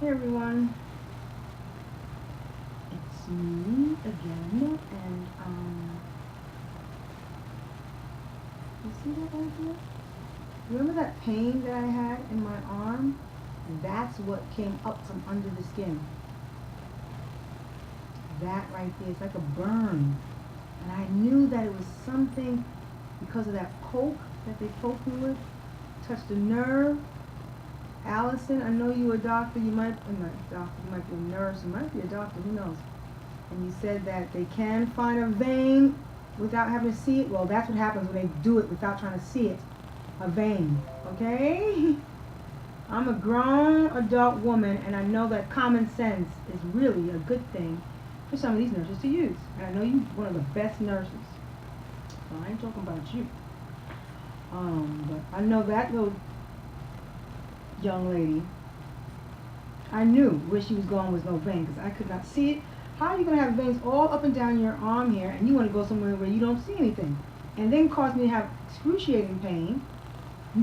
Hey everyone, it's me again, and you see that right here? Remember that pain that I had in my arm? That's what came up from under the skin. That right there, it's like a burn. And I knew that it was something because of that poke that they poked me with, touched the nerve. Allison, I know you're a doctor, you might, not a doctor, you might be a nurse, you might be a doctor, who knows? And you said that they can find a vein without having to see it. Well, that's what happens when they do it without trying to see it. A vein, okay? I'm a grown adult woman, and I know that common sense is really a good thing for some of these nurses to use. And I know you're one of the best nurses, so I ain't talking about you. But I know that little young lady, I knew where she was going was no vein because I could not see it. How are you going to have veins all up and down your arm here and you want to go somewhere where you don't see anything? And then cause me to have excruciating pain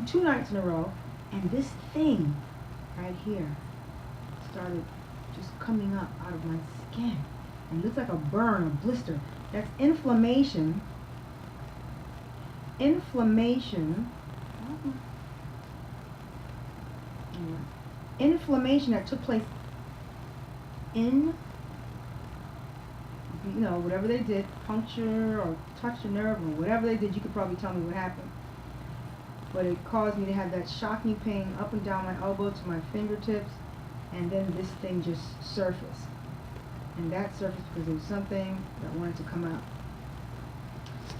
2 nights in a row. And this thing right here started just coming up out of my skin. And it looks like a burn, a blister. That's inflammation. Inflammation. Inflammation that took place in, whatever they did, puncture or touch the nerve or whatever they did, you could probably tell me what happened. But it caused me to have that shocking pain up and down my elbow to my fingertips, and then this thing just surfaced. And that surfaced because there was something that wanted to come out.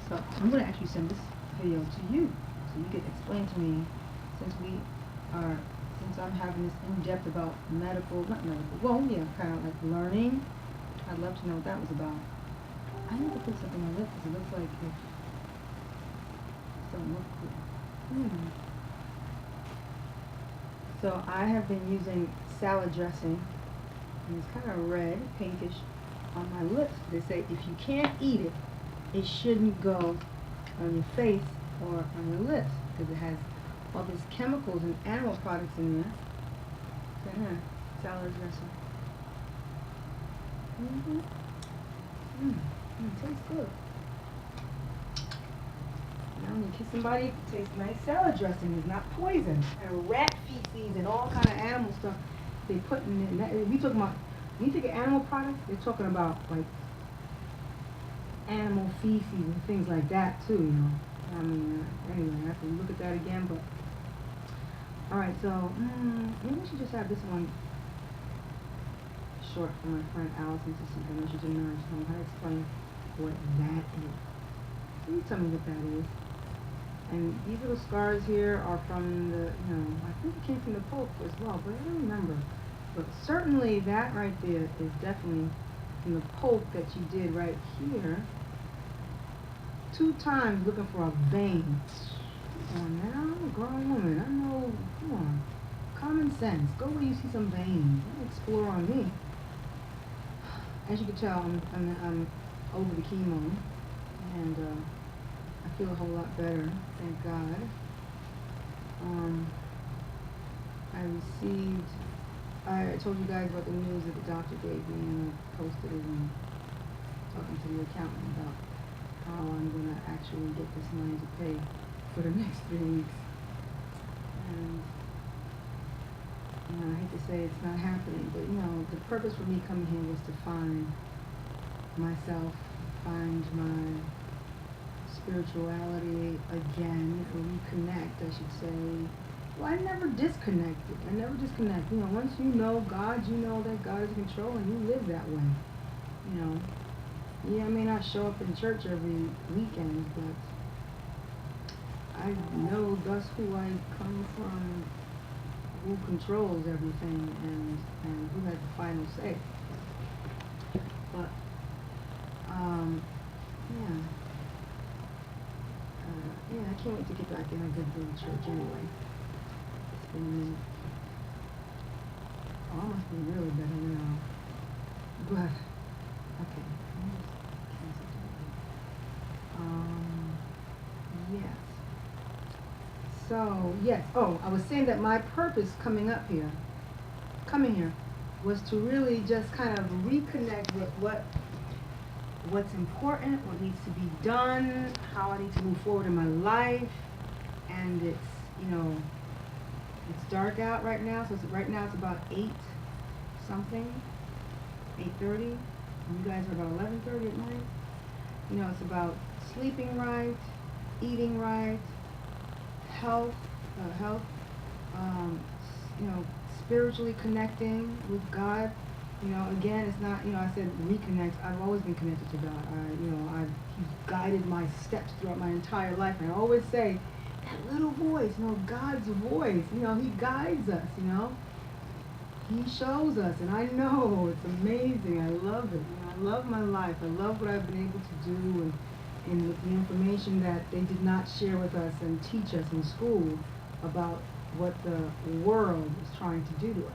So I'm going to actually send this video to you, so you can explain to me, since I'm having this in-depth about not medical, well, yeah, kind of like learning. I'd love to know what that was about. I need to put something on my lip because it looks like it doesn't look good. So I have been using salad dressing, and it's kind of red, pinkish, on my lips. They say if you can't eat it, it shouldn't go on your face or on your lips because it has all these chemicals and animal products in there. So yeah, salad dressing. It tastes good. Now when you kiss somebody, it tastes nice. Salad dressing is not poison. And rat feces and all kind of animal stuff they put in it. We talking about, when you think of animal products, they're talking about like animal feces and things like that too, I mean, anyway, I have to look at that again, but alright, so maybe we should just have this one short for my friend Allison to see. I know she's a nurse, so I'm going to explain what that is. Can you tell me what that is? And these little scars here are from the, I think it came from the poke as well, but I don't remember. But certainly that right there is definitely from the poke that you did right here. 2 times looking for a vein. Come on now, I'm a grown woman. I know, come on. Common sense. Go where you see some veins. Don't explore on me. As you can tell, I'm over the chemo, and I feel a whole lot better, thank God. I told you guys about the news that the doctor gave me, and I posted it and talking to the accountant about how I'm going to actually get this money to pay for the next 3 weeks. And I hate to say it's not happening, but the purpose for me coming here was to find myself, find my spirituality again, or reconnect, I should say. Well, I never disconnected. Once you know God, you know that God is in control and you live that way. Yeah, I may not show up in church every weekend, but I know thus who I come from, who controls everything, and who has the final say. But, I can't wait to get back in a good little church anyway. It's been, I must be really better now. But, okay. Yes. So, yes. Oh, I was saying that my purpose coming here was to really just kind of reconnect with what's important, what needs to be done, how I need to move forward in my life. And it's, you know, it's dark out right now, so right now it's about 8 something, 8:30. And you guys are about 11:30 at night. You know, it's about sleeping right, eating right, health, you know, spiritually connecting with God. You know, again, it's not, you know, I said reconnect. I've always been connected to God. He's guided my steps throughout my entire life. And I always say, that little voice, you know, God's voice, you know, he guides us, you know. He shows us, and I know it's amazing. I love it. You know, I love my life. I love what I've been able to do, and with the information that they did not share with us and teach us in school about what the world is trying to do to us.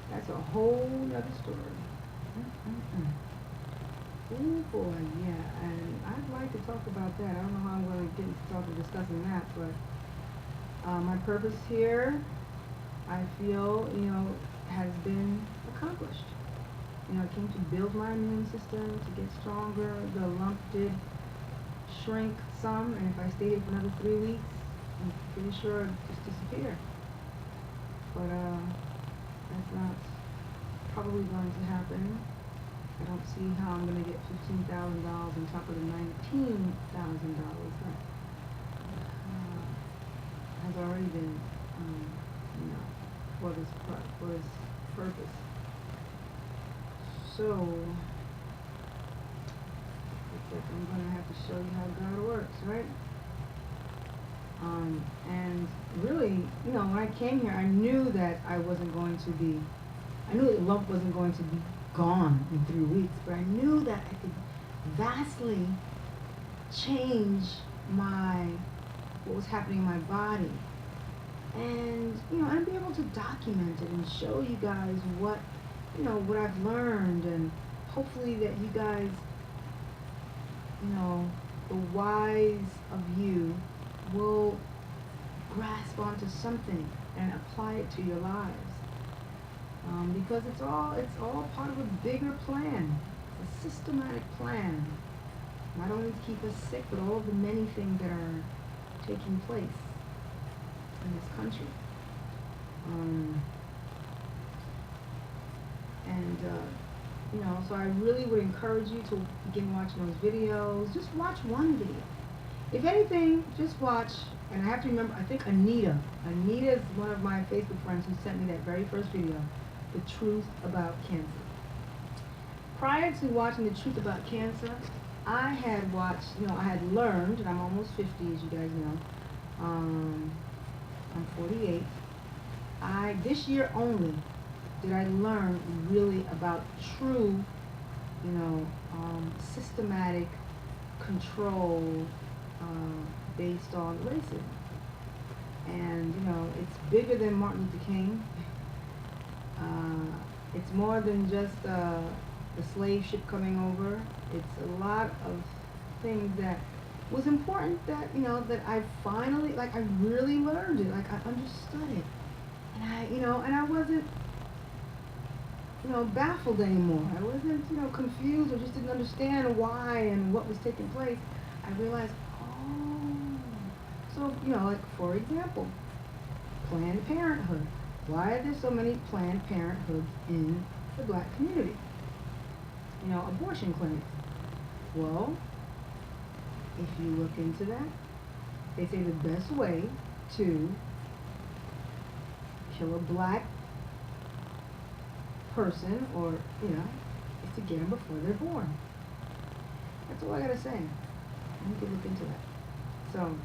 That's a whole nother story. Oh boy, yeah, and I'd like to talk about that. I don't know how I'm going to get into discussing that, but my purpose here, I feel, you know, has been accomplished. You know, it came to build my immune system, to get stronger. The lump did shrink some, and if I stayed here for another 3 weeks, I'm pretty sure it'd just disappear. But that's not probably going to happen. I don't see how I'm going to get $15,000 on top of the $19,000 that has already been, you know, for this purpose. So, looks like I'm going to have to show you how God works, right? And really, you know, when I came here, I knew that I knew the lump wasn't going to be gone in 3 weeks, but I knew that I could vastly change what was happening in my body. And, you know, and be able to document it and show you guys what I've learned, and hopefully that you guys, you know, the wise of you will grasp onto something and apply it to your lives. Because it's all part of a bigger plan. It's a systematic plan. Not only to keep us sick, but all of the many things that are taking place in this country. You know, so I really would encourage you to begin watching those videos. Just watch one video. If anything, just watch, and I have to remember, I think Anita is one of my Facebook friends who sent me that very first video, The Truth About Cancer. Prior to watching The Truth About Cancer, I had watched, you know, I had learned, and I'm almost 50, as you guys know. I'm 48. This year only did I learn really about true, you know, systematic control based on racism. And, you know, it's bigger than Martin Luther King. It's more than just the slave ship coming over. It's a lot of things that was important that, you know, that I finally, like, I really learned it. Like, I understood it. And I wasn't, you know, baffled anymore. I wasn't, you know, confused or just didn't understand why and what was taking place. I realized, so, you know, like, for example, Planned Parenthood. Why are there so many Planned Parenthoods in the black community? You know, abortion clinics. Well, if you look into that, they say the best way to kill a black person, or, you know, is to get them before they're born. That's all I gotta say. You can look into that. So,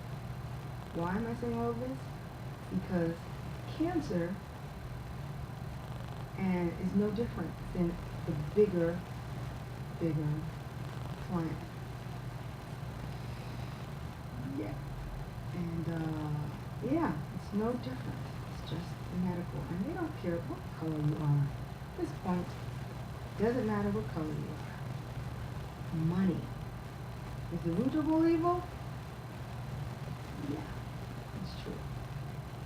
why am I saying all of this? Because cancer is no different than the bigger plan. Yeah. And yeah, it's no different. It's just medical. And they don't care what color you are. At this point, it doesn't matter what color you are. Money is the root of all evil. Yeah, it's true.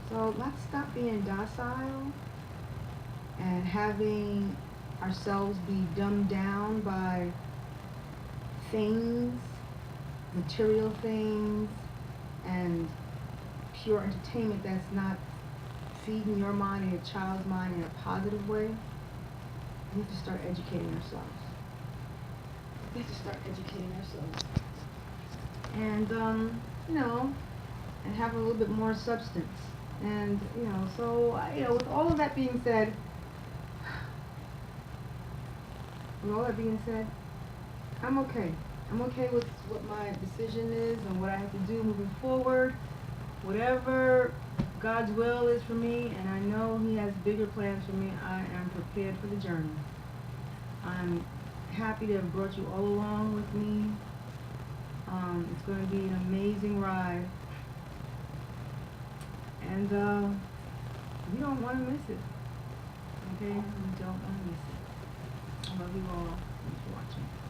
So let's stop being docile and having ourselves be dumbed down by things, material things, and pure entertainment that's not feeding your mind and your child's mind in a positive way, we have to start educating ourselves. We have to start educating ourselves. And, and have a little bit more substance. And, with all of that being said, I'm okay. I'm okay with what my decision is and what I have to do moving forward. Whatever God's will is for me, and I know He has bigger plans for me, I am prepared for the journey. I'm happy to have brought you all along with me. It's going to be an amazing ride. And we don't want to miss it. Okay? We don't want to miss it. I love you all. Thanks for watching.